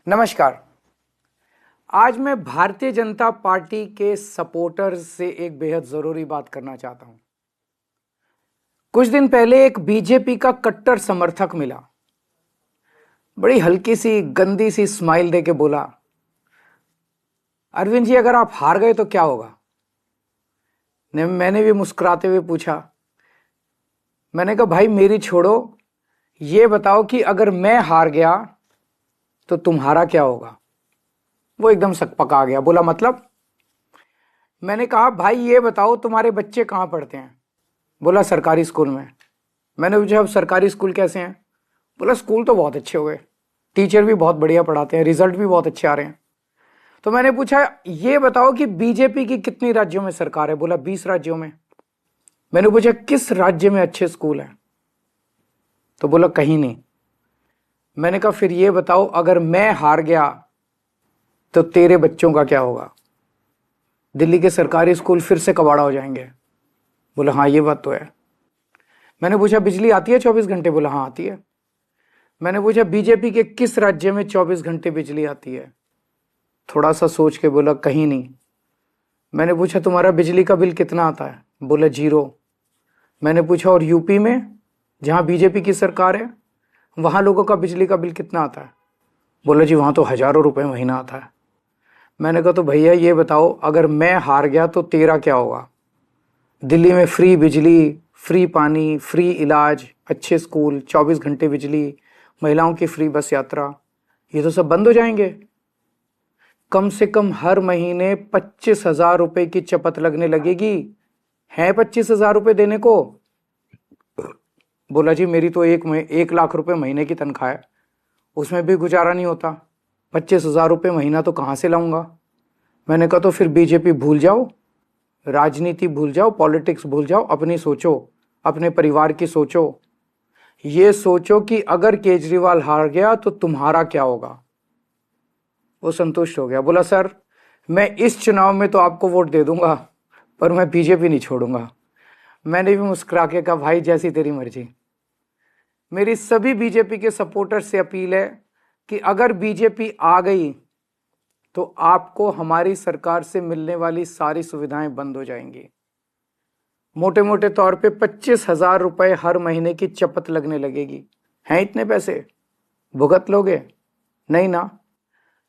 नमस्कार। आज मैं भारतीय जनता पार्टी के सपोर्टर्स से एक बेहद जरूरी बात करना चाहता हूं। कुछ दिन पहले एक बीजेपी का कट्टर समर्थक मिला, बड़ी हल्की सी गंदी सी स्माइल देके बोला, अरविंद जी अगर आप हार गए तो क्या होगा। मैंने भी मुस्कुराते हुए पूछा, मैंने कहा भाई मेरी छोड़ो, ये बताओ कि अगर मैं हार गया तो तुम्हारा क्या होगा। वो एकदम सकपका गया, बोला मतलब। मैंने कहा भाई ये बताओ तुम्हारे बच्चे कहाँ पढ़ते हैं। बोला सरकारी स्कूल में। मैंने पूछा अब सरकारी स्कूल कैसे हैं। बोला स्कूल तो बहुत अच्छे हो गए, टीचर भी बहुत बढ़िया पढ़ाते हैं, रिजल्ट भी बहुत अच्छे आ रहे हैं। तो मैंने पूछा ये बताओ कि बीजेपी की कितनी राज्यों में सरकार है। बोला 20 राज्यों में। मैंने पूछा किस राज्य में अच्छे स्कूल हैं, तो बोला कहीं नहीं। मैंने कहा फिर ये बताओ अगर मैं हार गया तो तेरे बच्चों का क्या होगा। दिल्ली के सरकारी स्कूल फिर से कबाड़ा हो जाएंगे। बोला हाँ ये बात तो है। मैंने पूछा बिजली आती है 24 घंटे। बोला हाँ आती है। मैंने पूछा बीजेपी के किस राज्य में 24 घंटे बिजली आती है। थोड़ा सा सोच के बोला कहीं नहीं। मैंने पूछा तुम्हारा बिजली का बिल कितना आता है। बोला 0। मैंने पूछा और यूपी में जहां बीजेपी की सरकार है वहां लोगों का बिजली का बिल कितना आता है। बोला जी वहां तो हजारों रुपए महीना आता है। मैंने कहा तो भैया ये बताओ अगर मैं हार गया तो तेरा क्या होगा। दिल्ली में फ्री बिजली, फ्री पानी, फ्री इलाज, अच्छे स्कूल, 24 घंटे बिजली, महिलाओं की फ्री बस यात्रा, ये तो सब बंद हो जाएंगे। कम से कम हर महीने 25,000 रुपए की चपत लगने लगेगी। है 25,000 रुपए देने को। बोला जी मेरी तो 1 लाख रुपए महीने की तनख्वाह है, उसमें भी गुजारा नहीं होता, 25,000 रुपये महीना तो कहाँ से लाऊंगा। मैंने कहा तो फिर बीजेपी भूल जाओ, राजनीति भूल जाओ, पॉलिटिक्स भूल जाओ, अपनी सोचो, अपने परिवार की सोचो। ये सोचो कि अगर केजरीवाल हार गया तो तुम्हारा क्या होगा। वो संतुष्ट हो गया, बोला सर मैं इस चुनाव में तो आपको वोट दे दूंगा पर मैं बीजेपी नहीं छोड़ूंगा। मैंने भी मुस्कुरा के कहा भाई जैसी तेरी मर्जी। मेरी सभी बीजेपी के सपोर्टर से अपील है कि अगर बीजेपी आ गई तो आपको हमारी सरकार से मिलने वाली सारी सुविधाएं बंद हो जाएंगी। मोटे मोटे तौर पे 25,000 रुपए हर महीने की चपत लगने लगेगी। हैं इतने पैसे, भुगत लोगे? नहीं ना।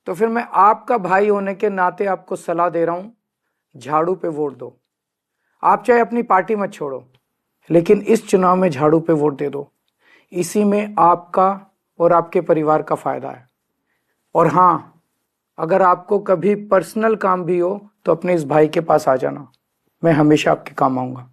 तो फिर मैं आपका भाई होने के नाते आपको सलाह दे रहा हूं, झाड़ू पे वोट दो। आप चाहे अपनी पार्टी मत छोड़ो, लेकिन इस चुनाव में झाड़ू पे वोट दे दो। इसी में आपका और आपके परिवार का फायदा है। और हाँ, अगर आपको कभी पर्सनल काम भी हो तो अपने इस भाई के पास आ जाना, मैं हमेशा आपके काम आऊंगा।